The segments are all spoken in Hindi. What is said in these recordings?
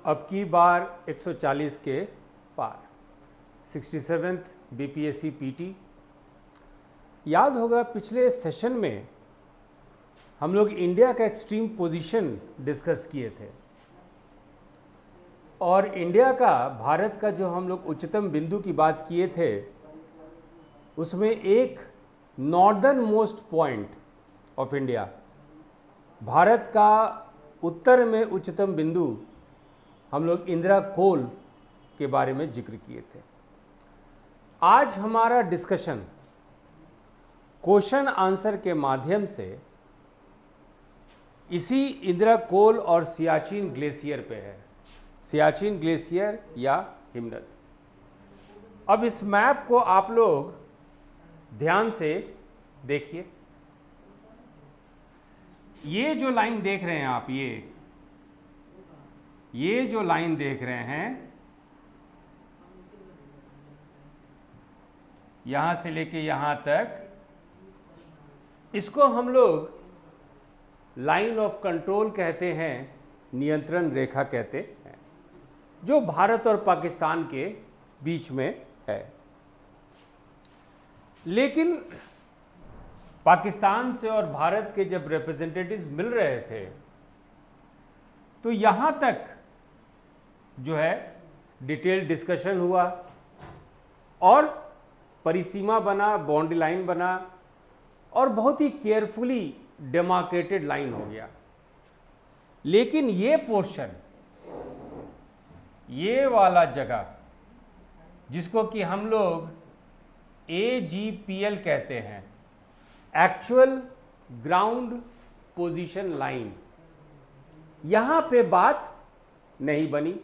अब की बार 140 के पार 67th बीपीएससी पीटी। याद होगा पिछले सेशन में हम लोग इंडिया का एक्सट्रीम पोजीशन डिस्कस किए थे और इंडिया का, भारत का जो हम लोग उच्चतम बिंदु की बात किए थे उसमें एक northern most point of India, Bharat का उत्तर में उच्चतम बिंदु, हम लोग इंदिरा कोल के बारे में जिक्र किए थे। आज हमारा डिस्कशन क्वेश्चन आंसर के माध्यम से इसी इंदिरा कोल और सियाचिन ग्लेशियर पे है, सियाचिन ग्लेशियर या हिमनद। अब इस मैप को आप लोग ध्यान से देखिए। ये जो लाइन देख रहे हैं आप, ये जो लाइन देख रहे हैं, यहां से लेके यहां तक, इसको हम लोग लाइन ऑफ कंट्रोल कहते हैं, नियंत्रण रेखा कहते हैं, जो भारत और पाकिस्तान के बीच में है। लेकिन पाकिस्तान से और भारत के जब रिप्रेजेंटेटिव्स मिल रहे थे तो यहां तक जो है डिटेल डिस्कशन हुआ और परिसीमा बना, बाउंड्री लाइन बना और बहुत ही केयरफुली डेमार्केटेड लाइन हो गया। लेकिन ये पोर्शन, ये वाला जगह जिसको कि हम लोग AGPL कहते हैं, एक्चुअल ग्राउंड पोजीशन लाइन, यहां पे बात नहीं बनी।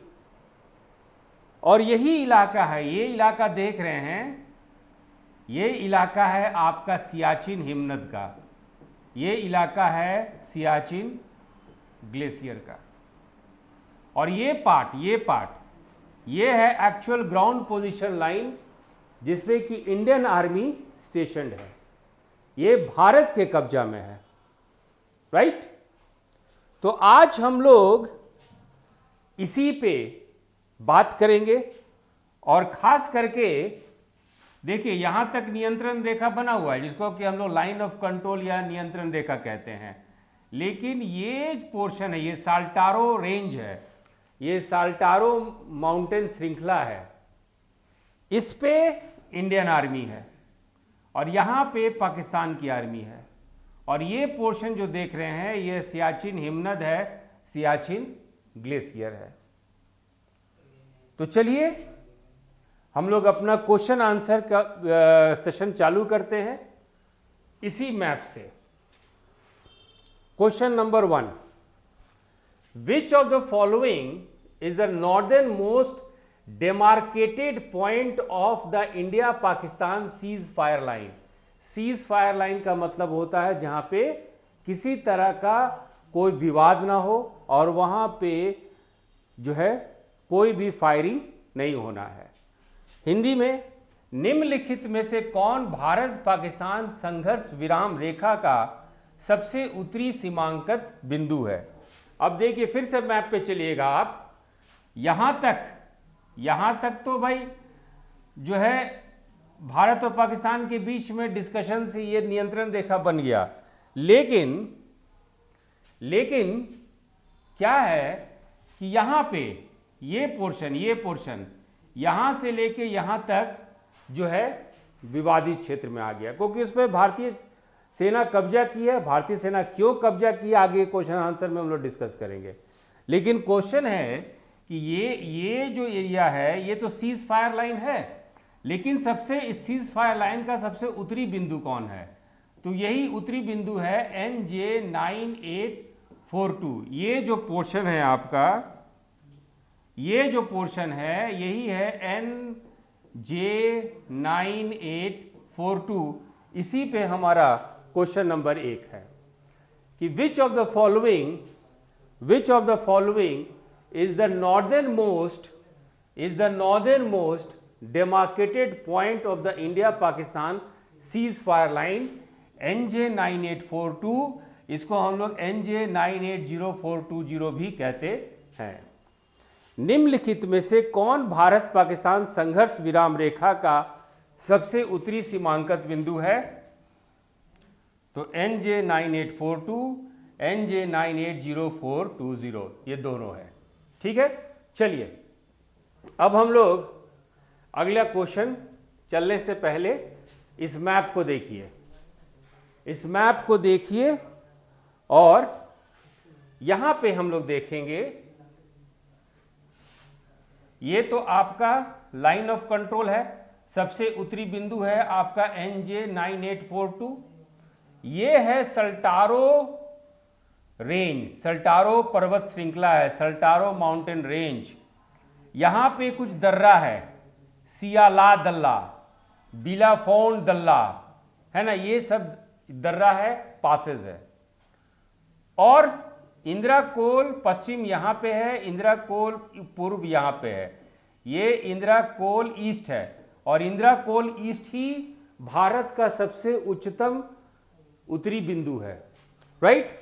और यही इलाका है, ये इलाका देख रहे हैं, ये इलाका है आपका सियाचिन हिमनद का, ये इलाका है सियाचिन ग्लेशियर का। और ये पार्ट ये है एक्चुअल ग्राउंड पोजीशन लाइन जिसमें कि इंडियन आर्मी स्टेशनड है, ये भारत के कब्जा में है, राइट। तो आज हम लोग इसी पे बात करेंगे और खास करके देखिए यहां तक नियंत्रण रेखा बना हुआ है जिसको कि हम लोग लाइन ऑफ कंट्रोल या नियंत्रण रेखा कहते हैं। लेकिन ये पोर्शन है, ये साल्टारो रेंज है, ये साल्टारो माउंटेन श्रृंखला है, इस पे इंडियन आर्मी है और यहां पे पाकिस्तान की आर्मी है। और ये पोर्शन जो देख रहे हैं ये सियाचिन हिमनद है, सियाचिन ग्लेशियर है। तो चलिए हम लोग अपना क्वेश्चन आंसर का सेशन चालू करते हैं इसी मैप से। Question number 1, which of the following is the northern most demarcated point of the India Pakistan cease fire line। Cease fire line का मतलब होता है जहां पे किसी तरह का कोई विवाद ना हो और वहां पे जो है कोई भी फायरिंग नहीं होना है। हिंदी में निम्नलिखित में से कौन भारत पाकिस्तान संघर्ष विराम रेखा का सबसे उत्तरी सीमांकन बिंदु है। अब देखिए फिर से मैप पे चलिएगा आप, यहां तक तो भाई जो है भारत और पाकिस्तान के बीच में डिस्कशन से ये नियंत्रण रेखा बन गया। लेकिन क्या है कि यहां पे ये पोर्शन यहां से लेके यहां तक जो है विवादित क्षेत्र में आ गया, क्योंकि उस पर भारतीय सेना कब्जा की है। भारतीय सेना क्यों कब्जा की, आगे क्वेश्चन आंसर में हम लोग डिस्कस करेंगे। लेकिन क्वेश्चन है कि ये जो एरिया है ये तो सीज फायर लाइन है, लेकिन सबसे इस सीज फायर लाइन का सबसे उत्तरी बिंदु कौन है, तो यही उत्तरी बिंदु है NJ9842। ये जो पोर्शन है आपका, ये जो पोर्शन है यही है NJ9842। इसी पे हमारा क्वेश्चन नंबर 1 है कि विच of the following is the northernmost demarcated point of the India-Pakistan ceasefire line NJ9842। इसको हम लोग NJ980420 भी कहते हैं। निम्नलिखित में से कौन भारत पाकिस्तान संघर्ष विराम रेखा का सबसे उत्तरी सीमांकन बिंदु है? तो NJ9842, NJ980420, ये दोनों है। ठीक है, चलिए अब हम लोग अगला क्वेश्चन चलने से पहले इस मैप को देखिए। इस मैप को देखिए और यहां पे हम लोग देखेंगे, ये तो आपका लाइन ऑफ कंट्रोल है, सबसे उत्तरी बिंदु है आपका NJ9842। ये है सल्टारो रेंज, सल्टारो पर्वत श्रृंखला है, सल्टारो माउंटेन रेंज। यहां पे कुछ दर्रा है, सियाला दल्ला, बिलाफोन दल्ला, है ना, ये सब दर्रा है, पासेज है। और इंदिरा कोल पश्चिम यहां पे है, इंदिरा कोल पूर्व यहां पे है, ये इंदिरा कोल ईस्ट है, और इंदिरा कोल ईस्ट ही भारत का सबसे उच्चतम उत्तरी बिंदु है, राइट।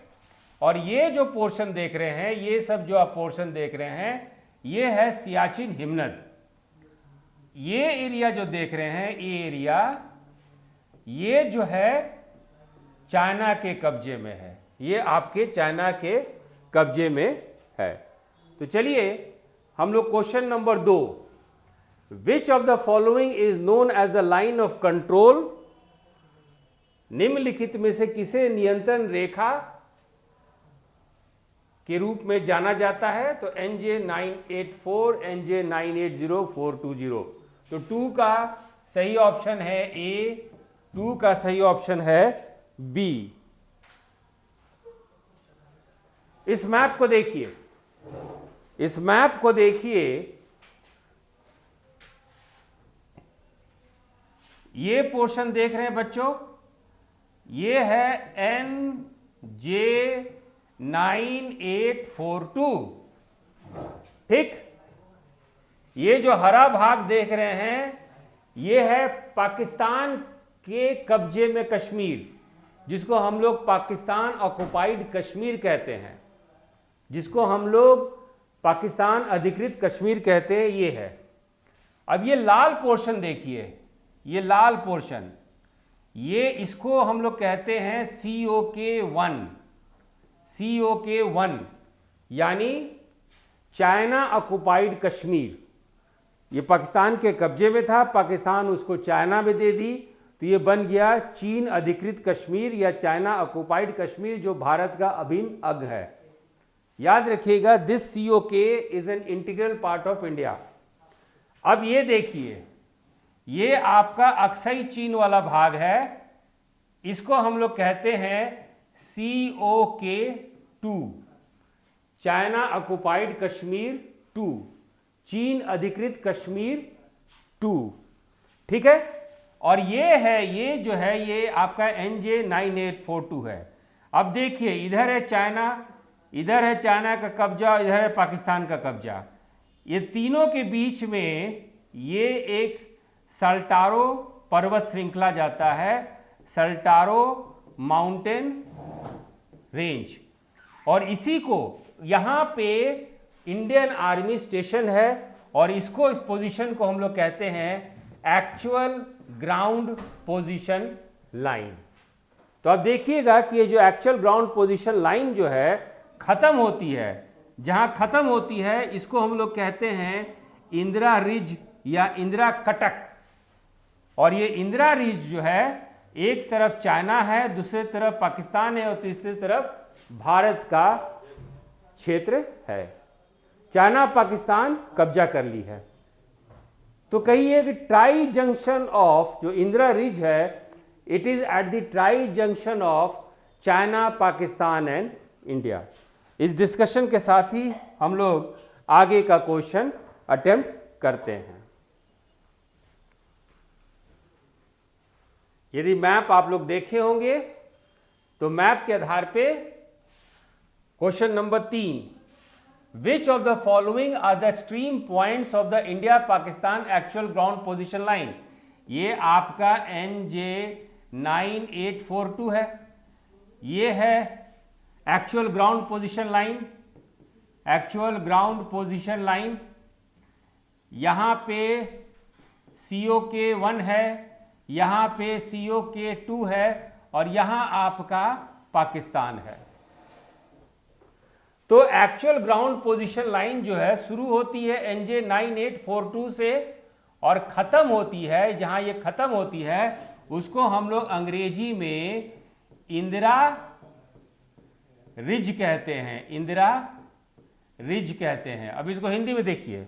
और ये जो पोर्शन देख रहे हैं, ये सब जो आप पोर्शन देख रहे हैं, ये है सियाचिन हिमनद। ये एरिया जो देख रहे हैं, ये एरिया, ये जो है चाइना के कब्जे में है, ये आपके चाइना के कब्जे में है। तो चलिए हम लोग question number 2, which of the following is known as the line of control? निम्नलिखित में से किसे नियंत्रण रेखा के रूप में जाना जाता है? तो NJ984, NJ980420। तो 2 का सही ऑप्शन है ए, 2 का सही ऑप्शन है बी। इस मैप को देखिए, इस मैप को देखिए, ये पोर्शन देख रहे हैं बच्चों, ये है NJ9842, ठीक। ये जो हरा भाग देख रहे हैं, ये है पाकिस्तान के कब्जे में कश्मीर, जिसको हम लोग पाकिस्तान ऑक्युपाइड कश्मीर कहते हैं, जिसको हम लोग पाकिस्तान अधिकृत कश्मीर कहते हैं, ये है। अब ये लाल पोर्शन देखिए, ये लाल पोर्शन, ये इसको हम लोग कहते हैं COK1, COK1 यानी चाइना ऑक्युपाइड कश्मीर। ये पाकिस्तान के कब्जे में था, पाकिस्तान उसको चाइना में दे दी, तो ये बन गया चीन अधिकृत कश्मीर या चाइना ऑक्युपाइड कश्मीर, जो भारत का अभिन्न अंग है। याद रखिएगा, this COK is an integral part of India. अब ये देखिए, ये आपका अक्साई चीन वाला भाग है, इसको हम लोग कहते हैं COK2, चाइना ऑक्युपाइड कश्मीर 2, चीन अधिकृत कश्मीर 2, ठीक है। और ये है, ये जो है, ये आपका NJ9842 है। अब देखिए, इधर है चाइना, इधर है चाइना का कब्जा, इधर है पाकिस्तान का कब्जा। ये तीनों के बीच में ये एक सल्टारो पर्वत श्रृंखला जाता है, सल्टारो माउंटेन रेंज, और इसी को यहाँ पे इंडियन आर्मी स्टेशन है, और इसको, इस पोजीशन को हम लोग कहते हैं एक्चुअल ग्राउंड पोजीशन लाइन। तो अब देखिएगा कि ये जो एक्चुअल ग्राउंड पोजीशन लाइन जो है खत्म होती है, जहां खत्म होती है इसको हम लोग कहते हैं इंदिरा रिज या इंदिरा कटक। और ये इंदिरा रिज जो है, एक तरफ चाइना है, दूसरी तरफ पाकिस्तान है, और तीसरी तरफ भारत का क्षेत्र है। चाइना पाकिस्तान कब्जा कर ली है। तो कहिए कि ट्राई जंक्शन ऑफ, जो इंदिरा रिज है, it is at the tri junction of China, Pakistan and India. इस डिस्कशन के साथ ही हम लोग आगे का क्वेश्चन अटेम्प्ट करते हैं। यदि मैप आप लोग देखे होंगे तो मैप के आधार पे question number 3, which of the following are the extreme points of the India Pakistan actual ground position line? ये आपका NJ9842 है, ये है actual ground position line, actual ground position line, यहां पे COK1 है, यहां पे COK2 है और यहां आपका पाकिस्तान है। तो एक्चुअल ग्राउंड पोजीशन लाइन जो है शुरू होती है NJ 9842 से और खत्म होती है, जहां ये खत्म होती है उसको हम लोग अंग्रेजी में इंदिरा रिज कहते हैं, इंदिरा रिज कहते हैं। अब इसको हिंदी में देखिए,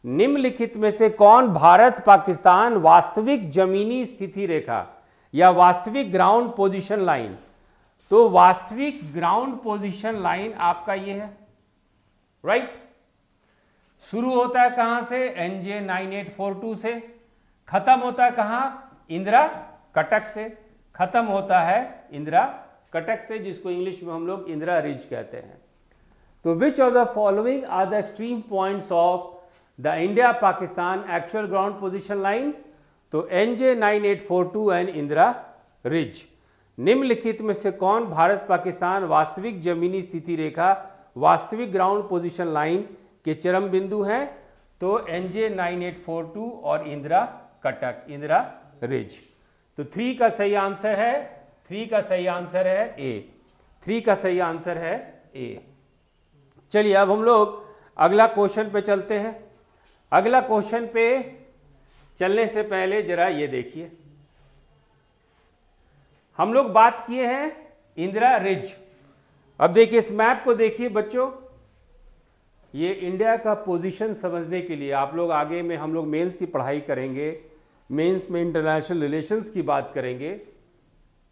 निम्नलिखित में से कौन भारत पाकिस्तान वास्तविक जमीनी स्थिति रेखा या वास्तविक ग्राउंड पोजीशन लाइन, तो वास्तविक ग्राउंड पोजीशन लाइन आपका ये है, राइट। शुरू होता है कहां से? NJ 9842 से, खत्म होता है कहां? इंदिरा कटक से, खत्म होता है इंदिरा कटक से, जिसको इंग्लिश में हम लोग इंदिरा रिज कहते हैं। तो which of the following are the extreme points of the India Pakistan actual ground position line? तो NJ 9842 एंड इंदिरा रिज। निम्नलिखित में से कौन भारत पाकिस्तान वास्तविक जमीनी स्थिति रेखा वास्तविक ग्राउंड पोजीशन लाइन के चरम बिंदु हैं? तो NJ 9842 और इंदिरा कटक, इंदिरा रिज। तो 3 का सही आंसर है, 3 का सही आंसर है ए, 3 का सही आंसर है ए। चलिए अब हम लोग अगला क्वेश्चन पे चलते हैं। अगला क्वेश्चन पे चलने से पहले जरा ये देखिए, हम लोग बात किए हैं इंदिरा रिज। अब देखिए इस मैप को देखिए बच्चों, ये इंडिया का पोजीशन समझने के लिए आप लोग आगे में हम लोग मेंस की पढ़ाई करेंगे, मेंस में इंटरनेशनल रिलेशंस की बात करेंगे,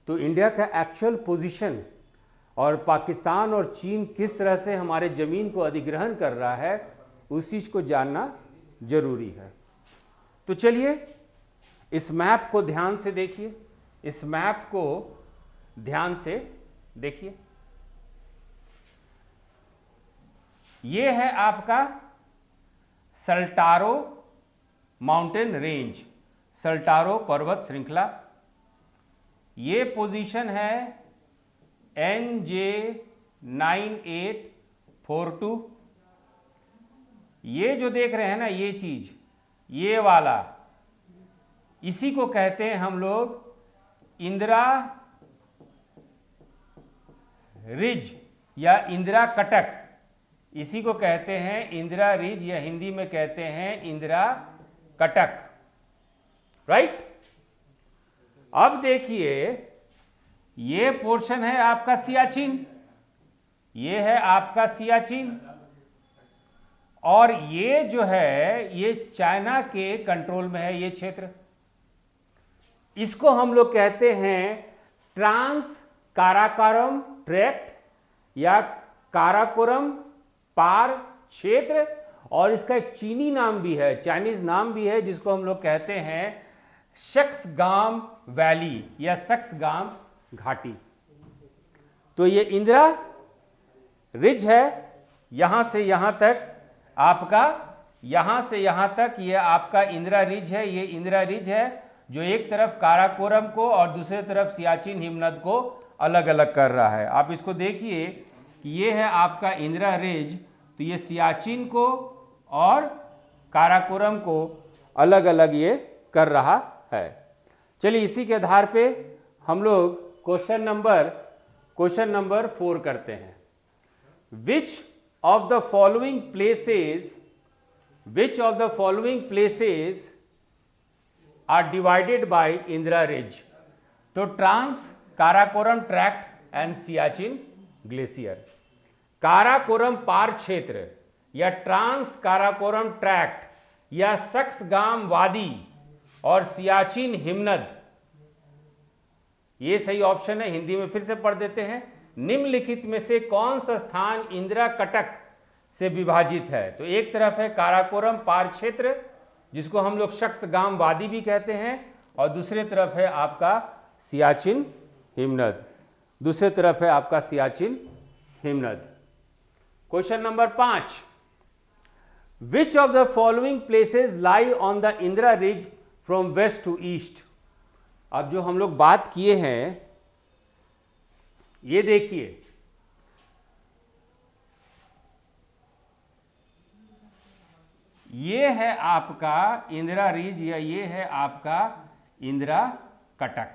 तो इंडिया का एक्चुअल पोजीशन और पाकिस्तान और चीन किस तरह से हमारे ज़मीन को अधिग्रहण कर रहा है उस चीज़ को जानना जरूरी है। तो चलिए इस मैप को ध्यान से देखिए, इस मैप को ध्यान से देखिए। ये है आपका सल्टारो माउंटेन रेंज, सल्टारो पर्वत श्रृंखला। ये पोजीशन है NJ 9842। ये जो देख रहे हैं ना ये चीज, ये वाला, इसी को कहते हैं हम लोग इंदिरा रिज या इंदिरा कटक, इसी को कहते हैं इंदिरा रिज या हिंदी में कहते हैं इंदिरा कटक, राइट। अब देखिए ये पोर्शन है आपका सियाचिन, ये है आपका सियाचिन, और ये जो है ये चाइना के कंट्रोल में है ये क्षेत्र। इसको हम लोग कहते हैं ट्रांस काराकोरम ट्रैक्ट या काराकोरम पार क्षेत्र, और इसका एक चीनी नाम भी है, चाइनीज नाम भी है, जिसको हम लोग कहते हैं सक्सगाम वैली या सक्सगाम घाटी। तो ये इंदिरा रिज है, यहां से यहां तक आपका, यहां से यहां तक ये आपका इंदिरा रिज है। ये इंदिरा रिज है जो एक तरफ काराकोरम को और दूसरी तरफ सियाचिन हिमनद को अलग अलग कर रहा है। आप इसको देखिए कि ये है आपका इंदिरा रिज, तो ये सियाचिन को और काराकोरम को अलग अलग ये कर रहा है। चलिए इसी के आधार पे हम लोग क्वेश्चन नंबर 4 करते हैं। Which of the following places are divided by Indira ridge? तो trans Karakoram tract and Siachen glacier, Karakoram पार क्षेत्र या ट्रांस काराकोरम ट्रैक्ट या सक्सगाम वादी और सियाचिन हिमनद, ये सही ऑप्शन है। हिंदी में फिर से पढ़ देते हैं, निम्नलिखित में से कौन सा स्थान इंदिरा कटक से विभाजित है? तो एक तरफ है काराकोरम पार क्षेत्र जिसको हम लोग सक्सगाम वादी भी कहते हैं, और दूसरी तरफ है आपका सियाचिन हिमनद, दूसरी तरफ है आपका सियाचिन हिमनद। Question number 5, which of the following places lie on the Indira ridge from west to east? अब जो हम लोग बात किए हैं ये देखिए, ये है आपका इंदिरा रिज या ये है आपका इंदिरा कटक,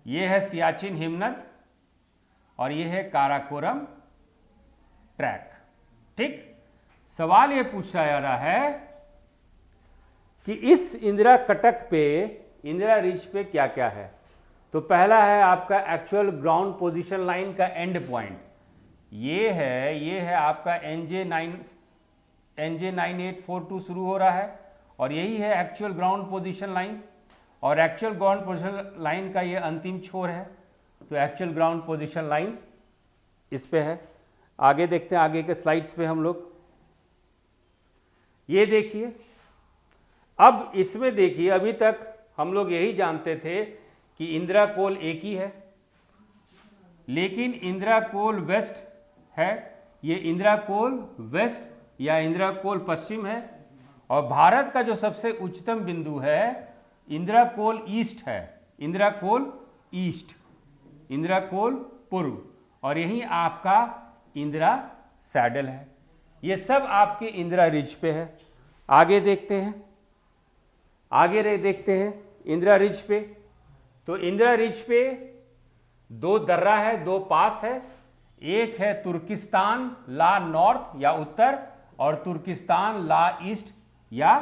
ये है सियाचिन हिमनद और ये है काराकोरम ट्रैक। ठीक, सवाल ये पूछा जा रहा है कि इस इंदिरा कटक पे, इंदिरा रिज पे क्या क्या है। तो पहला है आपका एक्चुअल ग्राउंड पोजीशन लाइन का एंड पॉइंट, ये है आपका NJ 9842 शुरू हो रहा है और यही है एक्चुअल ग्राउंड पोजीशन लाइन, और एक्चुअल ग्राउंड पोजीशन लाइन का ये अंतिम छोर है। तो एक्चुअल ग्राउंड पोजीशन लाइन इस पे है। आगे देखते हैं, आगे के स्लाइड्स पे हम लोग ये देखिए। अब इसमें देखिए, अभी तक हम लोग यही जानते थे कि इंदिरा कोल एक ही है, लेकिन इंदिरा कोल वेस्ट है, ये इंदिरा कोल वेस्ट या इंदिरा कोल पश्चिम है, और भारत का जो सबसे उच्चतम बिंदु है इंदिरा कोल ईस्ट है, इंदिरा कोल ईस्ट, इंदिरा कोल पूर्व, और यही आपका इंदिरा सैडल है। ये सब आपके इंदिरा रिज पे है। आगे देखते हैं, आगे देखते हैं इंदिरा रिज पे। तो इंदिरा रिज पे दो दर्रा है, दो पास है, एक है तुर्किस्तान ला नॉर्थ या उत्तर और तुर्किस्तान ला ईस्ट या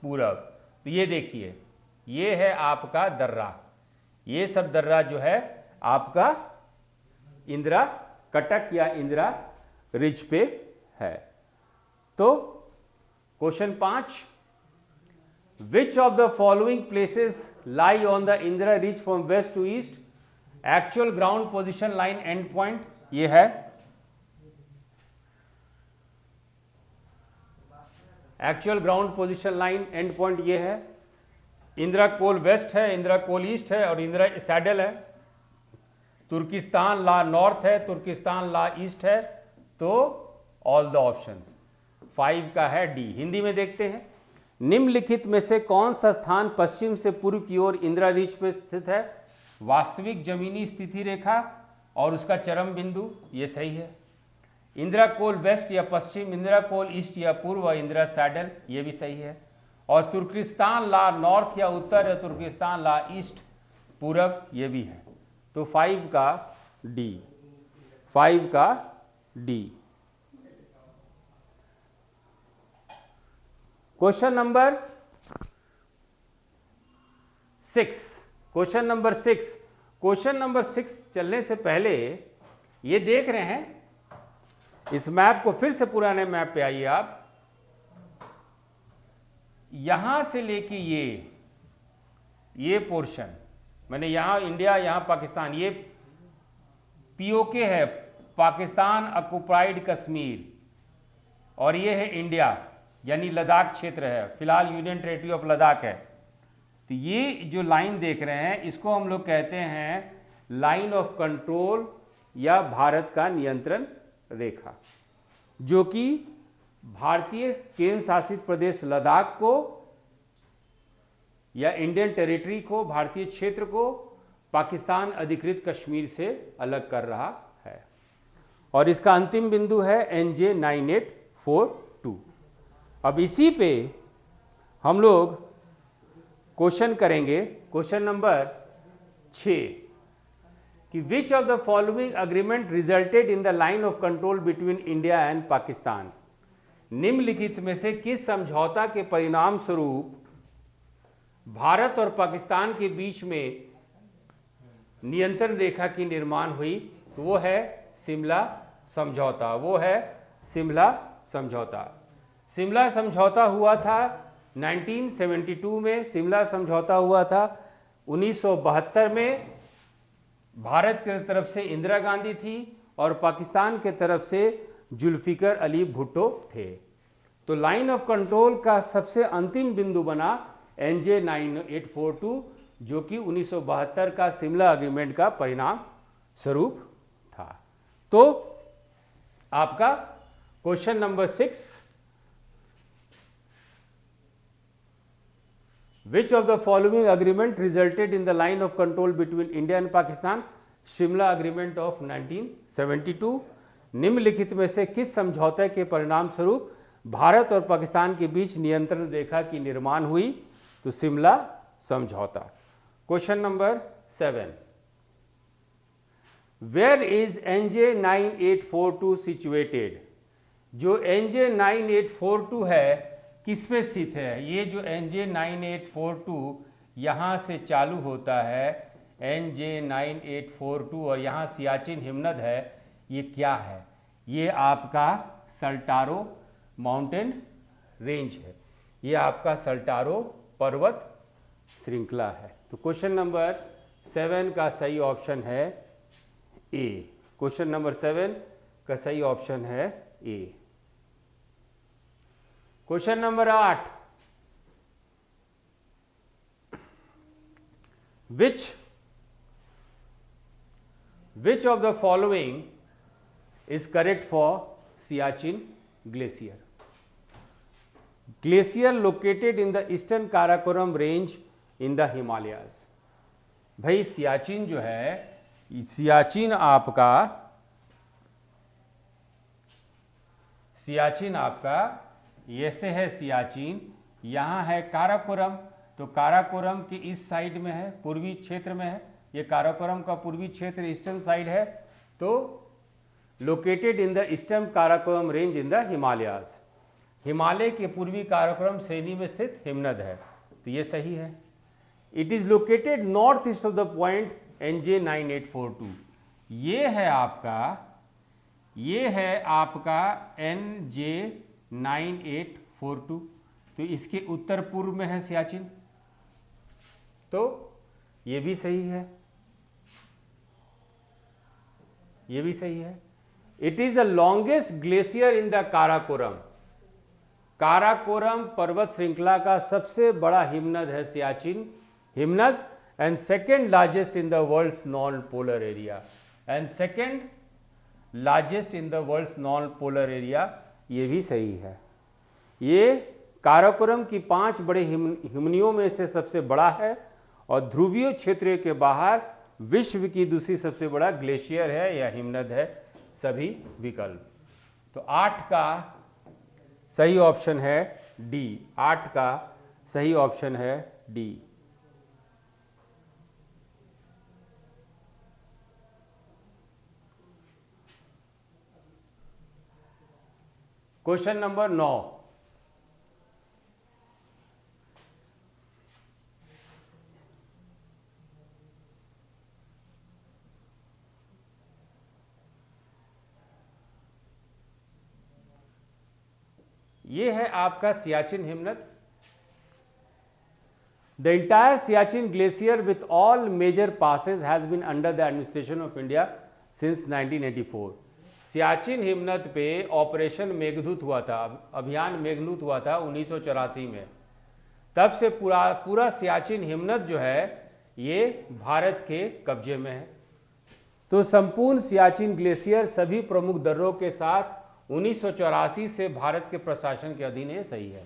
पूरब। तो ये देखिए, ये है आपका दर्रा, ये सब दर्रा जो है आपका इंदिरा कटक या इंदिरा रिज पे है। तो question 5, which of the following places lie on the Indira ridge from west to east, actual ground position line end point ये है, actual ground position line end point ये है, इंदिरा कोल वेस्ट है, इंदिरा कोल ईस्ट है और इंदिरा सैडल है, तुर्किस्तान ला नॉर्थ है, तुर्किस्तान ला ईस्ट है। तो ऑल द ऑप्शंस, 5 का है डी। हिंदी में देखते हैं, निम्नलिखित में से कौन सा स्थान पश्चिम से पूर्व की ओर इंदिरा रिज पर स्थित है, वास्तविक जमीनी स्थिति रेखा और उसका चरम बिंदु, ये सही है। इंदिरा कोल वेस्ट या पश्चिम, इंदिरा कोल ईस्ट या पूर्व, इंदिरा सैडल, ये भी सही है। और तुर्किस्तान ला नॉर्थ या उत्तर या तुर्किस्तान ला ईस्ट पूरब, ये भी है। तो 5 का डी, 5 का D. Question number 6, question number 6, question number 6 चलने से पहले ये देख रहे हैं, इस मैप को फिर से पुराने मैप पे आइए आप, यहां से लेके ये पोर्शन, मैंने यहां इंडिया, यहां पाकिस्तान, ये पीओके है, पाकिस्तान ऑक्युपाइड कश्मीर, और ये है इंडिया यानी लद्दाख क्षेत्र है, फिलहाल यूनियन टेरिटरी ऑफ लद्दाख है। तो ये जो लाइन देख रहे हैं इसको हम लोग कहते हैं लाइन ऑफ कंट्रोल या भारत का नियंत्रण रेखा, जो कि भारतीय केंद्र शासित प्रदेश लद्दाख को या इंडियन टेरिटरी को, भारतीय क्षेत्र को पाकिस्तान अधिकृत कश्मीर से अलग कर रहा है। और इसका अंतिम बिंदु है NJ 9842। अब इसी पे हम लोग क्वेश्चन करेंगे, क्वेश्चन नंबर 6, कि विच of the following agreement resulted in the line of control between India and Pakistan, निम्नलिखित में से किस समझौता के परिणाम स्वरूप भारत और पाकिस्तान के बीच में नियंत्रण रेखा की निर्माण हुई। तो वो है शिमला समझौता, वो है शिमला समझौता। शिमला समझौता हुआ था 1972 में, शिमला समझौता हुआ था 1972 में। भारत की तरफ से इंदिरा गांधी थी और पाकिस्तान के तरफ से जुल्फिकर अली भुट्टो थे। तो लाइन ऑफ कंट्रोल का सबसे अंतिम बिंदु बना NJ 9842, जो कि 1972 का शिमला एग्रीमेंट का परिणाम स्वरूप था। तो आपका question number 6, which of the following agreement resulted in the line of control between India and Pakistan, Shimla agreement of 1972। निम्नलिखित में से किस समझौते के परिणाम स्वरूप भारत और पाकिस्तान के बीच नियंत्रण रेखा की निर्माण हुई? तो शिमला समझौता। Question number 7, where is NJ 9842 situated? जो NJ 9842 है किस पे स्थित है? ये जो NJ 9842 यहाँ से चालू होता है, NJ 9842, और यहाँ सियाचिन हिमनद है, ये क्या है? ये आपका सल्टारो माउंटेन रेंज है, ये आपका सल्टारो पर्वत श्रृंखला है। तो क्वेश्चन नंबर 7 का सही ऑप्शन है ए। क्वेश्चन नंबर 7 का सही ऑप्शन है A. Question number 8, which of the following is correct for Siachen glacier? Glacier located in the eastern Karakoram range in the Himalayas। भाई सियाचिन जो है, सियाचिन आपका ये से है सियाचिन, यहाँ है काराकोरम, तो काराकोरम की इस साइड में है, पूर्वी क्षेत्र में है, ये काराकोरम का पूर्वी क्षेत्र ईस्टर्न साइड है। तो located in the eastern Karakoram range in the Himalayas, Himalaya के पूर्वी काराकोरम श्रेणी में स्थित हिमनद है, तो ये सही है। It is located north east of the point NJ 9842। ये है आपका NJ 9842, तो इसके उत्तर पूर्व में है सियाचिन, तो ये भी सही है, ये भी सही है। It is the longest glacier in the Karakoram. Karakoram पर्वत श्रृंखला का सबसे बड़ा हिमनद है सियाचिन हिमनद, and second largest in the world's non polar area, and second largest in the world's non polar area, ये भी सही है। ये काराकोरम की 5 बड़े हिमनियों में से सबसे बड़ा है और ध्रुवीय क्षेत्र के बाहर विश्व की दूसरी सबसे बड़ा ग्लेशियर है या हिमनद है, सभी विकल्प। तो 8 का सही ऑप्शन है डी, 8 का सही ऑप्शन है डी। क्वेश्चन नंबर 9, ये है आपका सियाचिन हिमनद। The entire Siachen glacier with all major passes has been under the administration of India since 1984। Siachen हिमनद पे ऑपरेशन मेघदूत हुआ था, अभियान मेघदूत हुआ था 1984 में। तब से पूरा सियाचिन हिमनद जो है ये भारत के कब्जे में है। तो संपूर्ण सियाचिन ग्लेशियर सभी प्रमुख दर्रों के साथ 1984 से भारत के प्रशासन के अधीन है, सही है।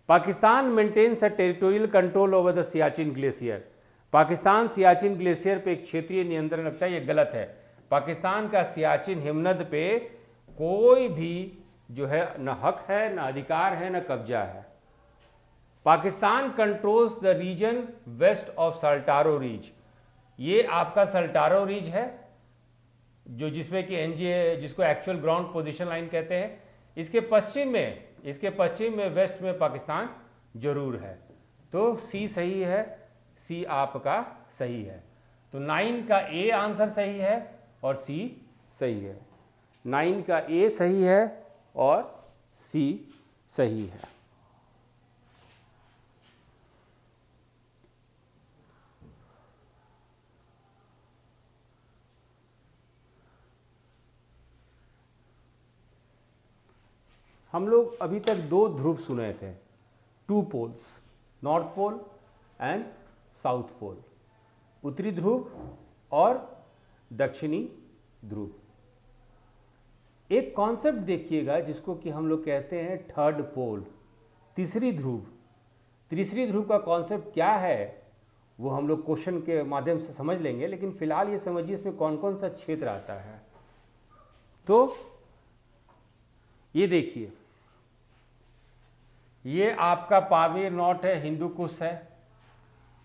Pakistan maintains a territorial control over the Siachen glacier. Pakistan Siachen glacier पे एक क्षेत्रीय नियंत्रण रखता है, ये गलत है। पाकिस्तान का सियाचिन हिमनद पे कोई भी जो है न हक है, न अधिकार है, न कब्जा है। Pakistan controls the region west of Saltoro ridge. ये आपका सल्टारो रीज है जो जिसमें कि एनजे, जिसको एक्चुअल ग्राउंड पोजीशन लाइन कहते हैं। इसके पश्चिम में वेस्ट में पाकिस्तान जरूर है, तो सी सही है, सी आपका सही है। तो 9 का ए आंसर सही है और सी सही है। 9 का ए सही है और सी सही है। हम लोग अभी तक 2 ध्रुव सुने थे, 2 poles, north pole and south pole, उत्तरी ध्रुव और दक्षिणी ध्रुव। एक कॉन्सेप्ट देखिएगा जिसको कि हम लोग कहते हैं थर्ड पोल, तीसरी ध्रुव। तीसरी ध्रुव का कॉन्सेप्ट क्या है वो हम लोग क्वेश्चन के माध्यम से समझ लेंगे, लेकिन फिलहाल ये समझिए इसमें कौन कौन सा क्षेत्र आता है। तो ये देखिए, ये आपका पामीर नॉट है, हिंदू कुश है,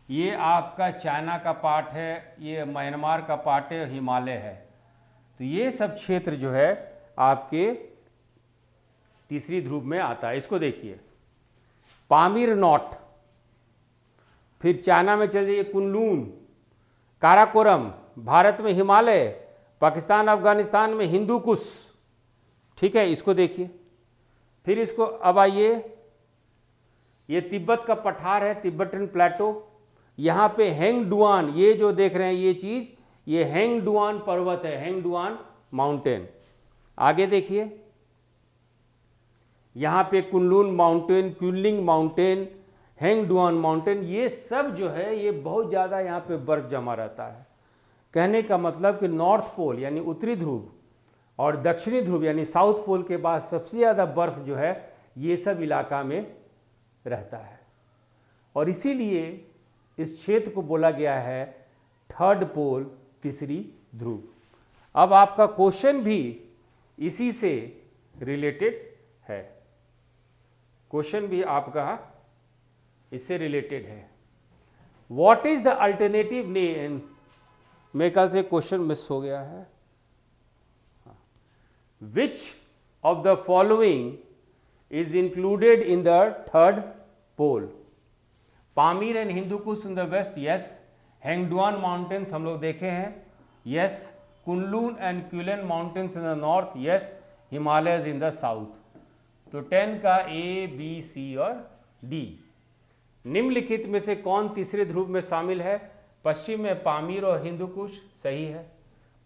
ये आपका चाइना का पार्ट है, ये म्यांमार का पार्ट है, हिमालय है। तो ये सब क्षेत्र जो है आपके तीसरी ध्रुव में आता है। इसको देखिए, पामीर नॉट, फिर चाइना में चल जाइए कुनलून, काराकोरम, भारत में हिमालय, पाकिस्तान अफगानिस्तान में हिंदू कुश, ठीक है, इसको देखिए। फिर इसको अब आइए, ये तिब्बत का पठार है, तिब्बतन प्लेटो, यहाँ पे हेंगडुआन, ये जो देख रहे हैं ये चीज़, ये हेंगडुआन पर्वत है, हेंगडुआन माउंटेन। आगे देखिए, यहाँ पे Kunlun mountain, Keylong mountain, हेंगडुआन mountain, ये सब जो है ये बहुत ज़्यादा यहाँ पे बर्फ जमा रहता है। कहने का मतलब कि नॉर्थ पोल यानी उत्तरी ध्रुव और दक्षिणी ध्रुव यानी साउथ पोल के बाद सबसे ज़्यादा बर्फ जो है ये सब इलाका में रहता है, और इसीलिए इस क्षेत्र को बोला गया है थर्ड पोल, तीसरी ध्रुव। अब आपका क्वेश्चन भी इसी से रिलेटेड है, क्वेश्चन भी आपका इससे रिलेटेड है। What is the alternative name, मेरे ख्याल से क्वेश्चन मिस हो गया है। Which of the following is included in the third pole? Pamir and Hindu Kush in the west, yes. Hengduan mountains हम लोग देखे हैं, yes. Kunlun and Qilian mountains in the north, yes. Himalayas in the south. तो 10 का ए, बी, सी और डी। निम्नलिखित में से कौन तीसरे ध्रुव में शामिल है? पश्चिम में पामीर और हिंदू कुश, सही है।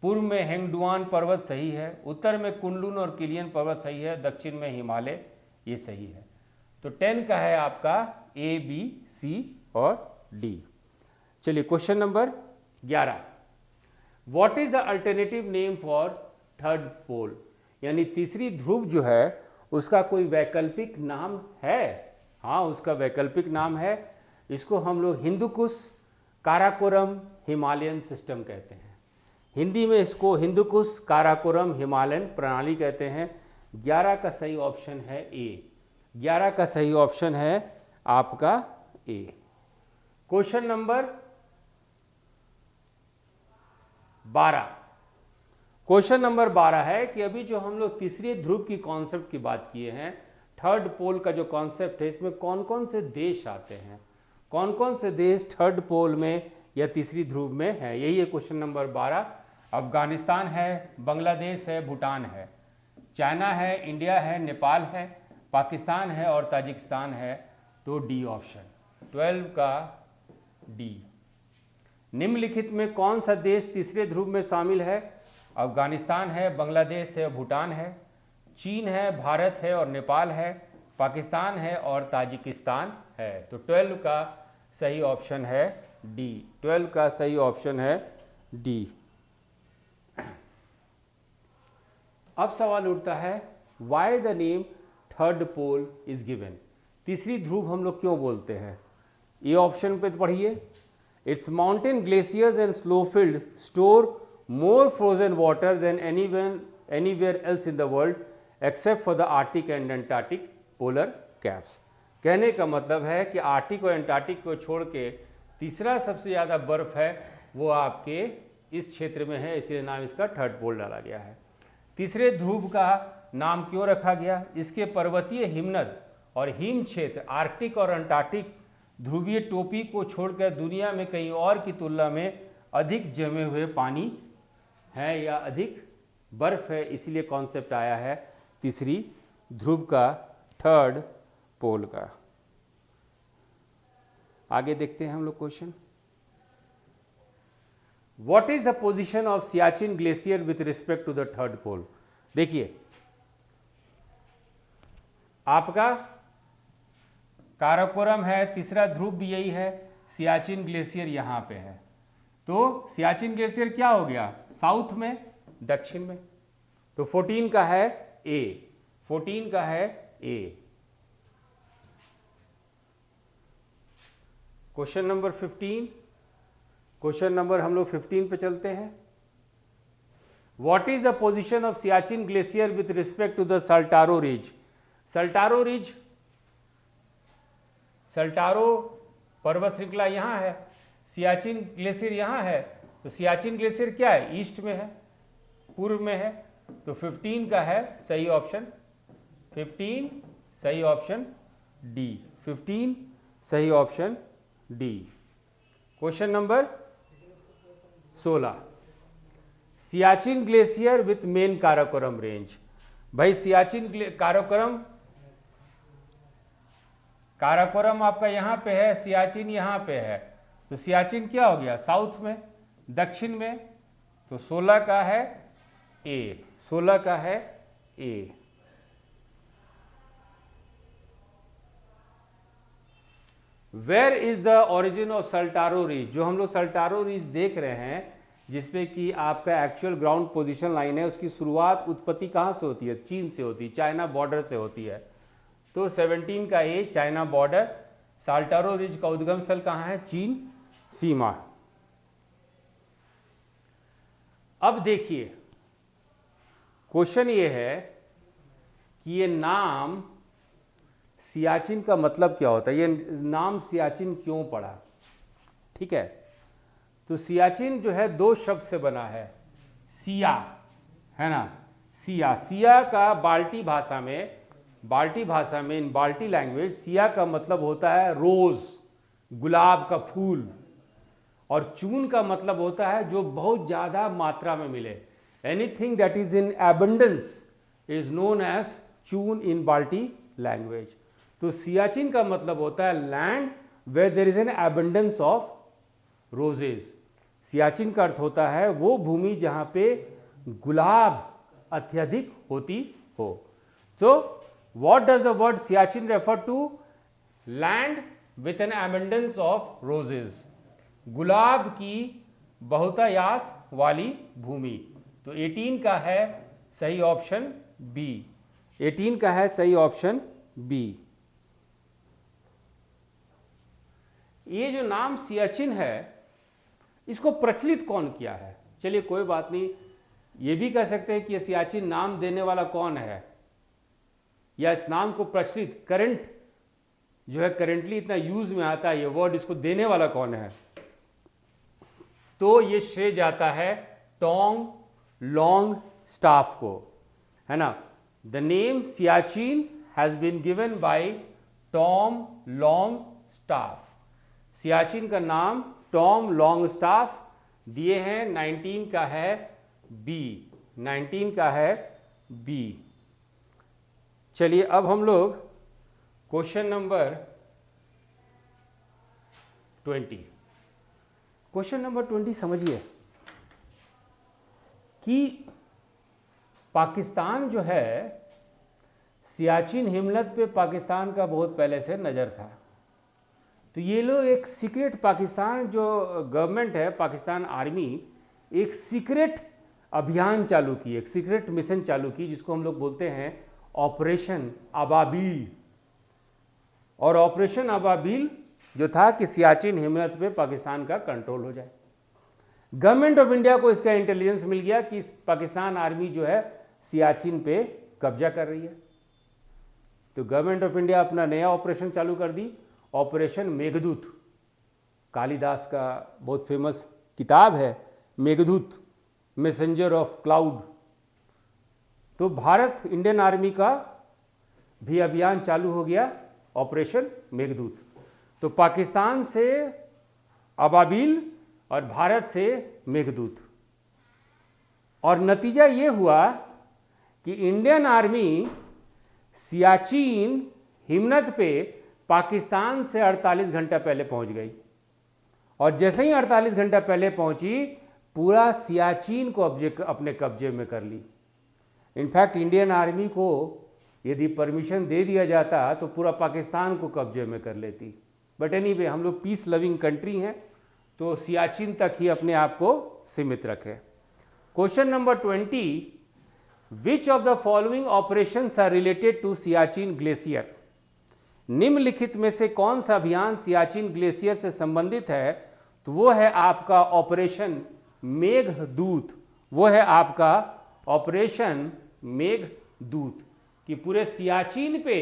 पूर्व में हेंगडुआन पर्वत, सही है। उत्तर में कुनलून और किलियन पर्वत, सही है। दक्षिण में हिमालय, ये सही है। तो 10 का है आपका ए, बी, सी और डी। चलिए question number 11, what is the alternative name for third pole? यानी तीसरी ध्रुव जो है उसका कोई वैकल्पिक नाम है? हाँ, उसका वैकल्पिक नाम है। इसको हम लोग हिंदू कुश, काराकोरम, हिमालयन सिस्टम कहते हैं। हिंदी में इसको हिंदू कुश, काराकोरम, हिमालयन प्रणाली कहते हैं। 11 का सही ऑप्शन है ए। 11 का सही ऑप्शन है आपका ए। क्वेश्चन नंबर 12, क्वेश्चन नंबर 12 है कि अभी जो हम लोग तीसरी ध्रुव की कॉन्सेप्ट की बात किए हैं, थर्ड पोल का जो कॉन्सेप्ट है, इसमें कौन कौन से देश आते हैं, कौन कौन से देश थर्ड पोल में या तीसरी ध्रुव में है, यही है क्वेश्चन नंबर 12। अफगानिस्तान है, बांग्लादेश है, भूटान है, चाइना है, इंडिया है, नेपाल है, पाकिस्तान है और ताजिकिस्तान है। तो डी ऑप्शन, 12 का डी। निम्नलिखित में कौन सा देश तीसरे ध्रुव में शामिल है? अफगानिस्तान है, बांग्लादेश है, भूटान है, चीन है, भारत है और नेपाल है, पाकिस्तान है और ताजिकिस्तान है। तो 12 का सही ऑप्शन है डी। 12 का सही ऑप्शन है डी। अब सवाल उठता है, why the name third pole is given? तीसरी ध्रुव हम लोग क्यों बोलते हैं? ये ऑप्शन पे पढ़िए, it's mountain glaciers and snowfield store more frozen water than anywhere else in the world except for the Arctic and Antarctic polar caps. कहने का मतलब है कि आर्टिक और एंटार्क्टिक को छोड़ के तीसरा सबसे ज़्यादा बर्फ है वो आपके इस क्षेत्र में है, इसलिए नाम इसका थर्ड पोल डाला गया है। तीसरे ध्रुव का नाम क्यों रखा गया? इसके पर्वतीय हिमनद और हिम क्षेत्र आर्कटिक और अंटार्कटिक ध्रुवीय टोपी को छोड़कर दुनिया में कहीं और की तुलना में अधिक जमे हुए पानी है या अधिक बर्फ है, इसलिए कॉन्सेप्ट आया है तीसरी ध्रुव का, थर्ड पोल का। आगे देखते हैं हम लोग question. What is the position of Siachen glacier with respect to the third pole? देखिए, आपका काराकोरम है, तीसरा ध्रुव भी यही है, सियाचिन ग्लेशियर यहां पे है। तो सियाचिन ग्लेशियर क्या हो गया? साउथ में, दक्षिण में। तो 14 का है ए, 14 का है A. Question number 15, question number हम लोग 15 पे चलते हैं। What is the position of Siachen glacier with respect to the Saltoro ridge? Saltoro ridge Saltoro पर्वत श्रृंखला यहाँ है, सियाचिन ग्लेशियर यहाँ है, तो सियाचिन ग्लेशियर क्या है, ईस्ट में है, पूर्व में है, तो 15 का है सही ऑप्शन, 15 सही ऑप्शन डी, 15 सही option D. Question number 16, Siachen glacier with main Karakoram range. भाई सियाचिन काराकोरम आपका यहां पे है, सियाचिन यहां पे है, तो सियाचिन क्या हो गया, साउथ में, दक्षिण में, तो 16 का है ए, 16 का है A. Where is the origin of Saltoro ridge, जो हम लोग सल्टारो रिज देख रहे हैं जिसपे कि आपका एक्चुअल ग्राउंड पोजीशन लाइन है, उसकी शुरुआत उत्पत्ति कहाँ से होती है, चीन से होती है, चाइना बॉर्डर से होती है, तो 17 का ए चाइना बॉर्डर। सल्टारो रिज का उद्गम स्थल कहाँ है, चीन सीमा। अब देखिए क्वेश्चन ये है कि ये नाम सियाचिन का मतलब क्या होता है, ये नाम सियाचिन क्यों पड़ा, ठीक है। तो सियाचिन जो है दो शब्द से बना है, सिया है ना, सिया, सिया का बाल्टी भाषा में इन बाल्टी लैंग्वेज सिया का मतलब होता है रोज, गुलाब का फूल, और चून का मतलब होता है जो बहुत ज्यादा मात्रा में मिले, anything that is in abundance is known as चून इन बाल्टी लैंग्वेज। तो सियाचिन का मतलब होता है land where there is an abundance of roses. Siachen का अर्थ होता है वो भूमि जहां पे गुलाब अत्यधिक होती हो। So what does the word Siachen refer to, land with an abundance of roses, गुलाब की बहुतायात वाली भूमि। तो 18 का है सही ऑप्शन बी, 18 का है सही ऑप्शन बी। ये जो नाम सियाचिन है इसको प्रचलित कौन किया है, चलिए कोई बात नहीं, ये भी कह सकते हैं कि ये सियाचिन नाम देने वाला कौन है, या इस नाम को प्रचलित करंट जो है करेंटली इतना यूज में आता है ये वर्ड, इसको देने वाला कौन है, तो ये श्रेय जाता है टॉम लॉन्गस्टाफ को, है ना। The name Siachen has been given by Tom Longstaff, Siachen का नाम टॉम लॉन्गस्टाफ दिए हैं। 19 का है बी, 19 का है बी। चलिए अब हम लोग क्वेश्चन नंबर 20, क्वेश्चन नंबर 20 समझिए कि पाकिस्तान जो है सियाचिन हिमनद पे पाकिस्तान का बहुत पहले से नज़र था, तो ये लोग एक सीक्रेट, पाकिस्तान जो गवर्नमेंट है, पाकिस्तान आर्मी एक सीक्रेट अभियान चालू की, एक सीक्रेट मिशन चालू की जिसको हम लोग बोलते हैं ऑपरेशन अबाबील। और ऑपरेशन अबाबील जो था कि सियाचिन हिमनद पे पाकिस्तान का कंट्रोल हो जाए। गवर्नमेंट ऑफ इंडिया को इसका इंटेलिजेंस मिल गया कि पाकिस्तान आर्मी जो है सियाचिन पे कब्जा कर रही है, तो गवर्नमेंट ऑफ इंडिया अपना नया ऑपरेशन चालू कर दी, ऑपरेशन मेघदूत। कालिदास का बहुत फेमस किताब है मेघदूत, मैसेंजर ऑफ क्लाउड। तो भारत इंडियन आर्मी का भी अभियान चालू हो गया, ऑपरेशन मेघदूत। तो पाकिस्तान से अबाबील और भारत से मेघदूत, और नतीजा ये हुआ कि इंडियन आर्मी सियाचिन हिमनद पे पाकिस्तान से 48 घंटा पहले पहुंच गई, और जैसे ही 48 घंटा पहले पहुंची पूरा सियाचिन को अपने कब्जे में कर ली। इनफैक्ट इंडियन आर्मी को यदि परमिशन दे दिया जाता तो पूरा पाकिस्तान को कब्जे में कर लेती, बट एनीवे हम लोग पीस लविंग कंट्री हैं तो सियाचिन तक ही अपने आप को सीमित रखें। Question number 20, which of the following operations are related to Siachen glacier, निम्नलिखित में से कौन सा अभियान सियाचिन ग्लेशियर से संबंधित है, तो वो है आपका ऑपरेशन मेघदूत, वो है आपका ऑपरेशन मेघदूत, कि पूरे सियाचिन पे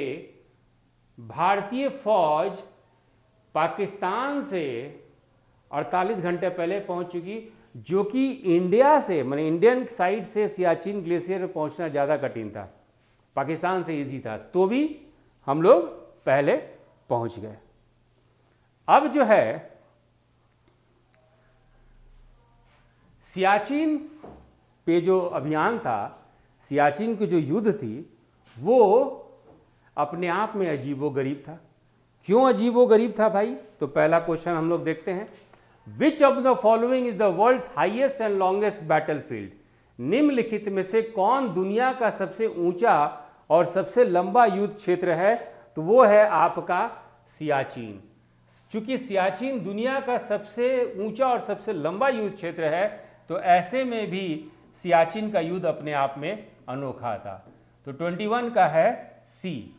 भारतीय फौज पाकिस्तान से 48 घंटे पहले पहुंच चुकी, जो कि इंडिया से, माने इंडियन साइड से सियाचिन ग्लेशियर में पहुंचना ज़्यादा कठिन था, पाकिस्तान से इजी था, तो भी हम लोग पहले पहुंच गए। अब जो है सियाचिन पे जो अभियान था, सियाचिन की जो युद्ध थी, वो अपने आप में अजीबोगरीब था। क्यों अजीबोगरीब था भाई? तो पहला क्वेश्चन हम लोग देखते हैं, which of the following is the world's highest and longest battlefield? निम्नलिखित में से कौन दुनिया का सबसे ऊंचा और सबसे लंबा युद्ध क्षेत्र है? तो वो है आपका सियाचिन। चूंकि सियाचिन दुनिया का सबसे ऊंचा और सबसे लंबा युद्ध क्षेत्र है, तो ऐसे में भी सियाचिन का युद्ध अपने आप में अनोखा था। तो 21 का है सी।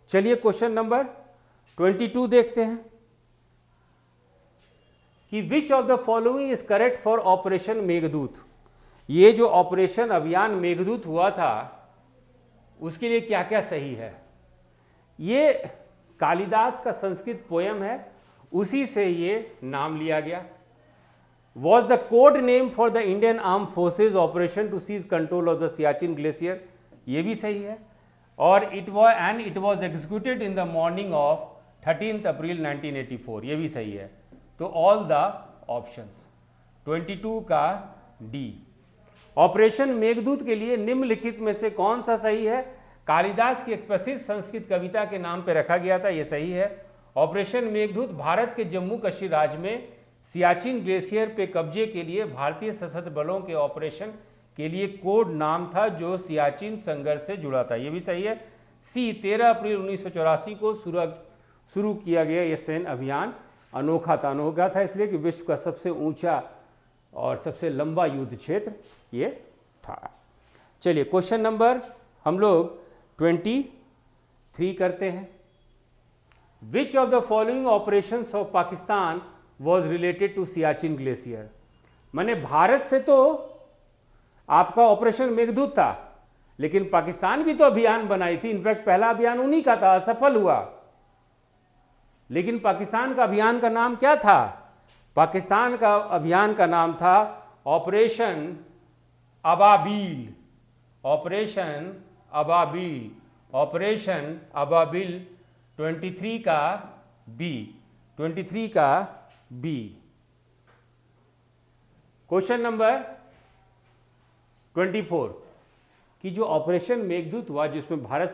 चलिए क्वेश्चन नंबर 22 देखते हैं कि विच of the following is correct for operation Meghdoot? ये जो ऑपरेशन अभियान मेघदूत हुआ था, उसके लिए क्या क्या सही है? ये कालिदास का संस्कृत पोयम है, उसी से ये नाम लिया गया। Was the code name for the Indian arm forces operation to seize control of the Siachen glacier? ये भी सही है। और it was executed in the morning of 13 April 1984, ये भी सही है। तो ऑल द ऑप्शंस। 22 का डी। ऑपरेशन मेघदूत के लिए निम्नलिखित में से कौन सा सही है? कालिदास की एक प्रसिद्ध संस्कृत कविता के नाम पर रखा गया था, ये सही है। ऑपरेशन मेघदूत भारत के जम्मू कश्मीर राज्य में सियाचिन ग्लेशियर पे कब्जे के लिए भारतीय सशस्त्र बलों के ऑपरेशन के लिए कोड नाम था, जो सियाचिन संघर्ष से जुड़ा था, ये भी सही है। सी, 13 अप्रैल 1984 को शुरू किया गया यह सैन्य अभियान अनोखा था इसलिए कि विश्व का सबसे ऊंचा और सबसे लंबा युद्ध क्षेत्र ये था। चलिए क्वेश्चन नंबर हम लोग 23 करते हैं। Which of the following operations of Pakistan was related to Siachen glacier? माने भारत से तो आपका ऑपरेशन मेघदूत था, लेकिन पाकिस्तान भी तो अभियान बनाई थी। इनफैक्ट पहला अभियान उन्हीं का था, असफल हुआ। लेकिन पाकिस्तान का अभियान का नाम क्या था? पाकिस्तान का अभियान का नाम था operation Ababeel. Operation Ababeel. Operation Ababeel 23 का बी। 23 का बी। क्वेश्चन नंबर 24 कि जो ऑपरेशन मेघदूत हुआ, जिसमें भारत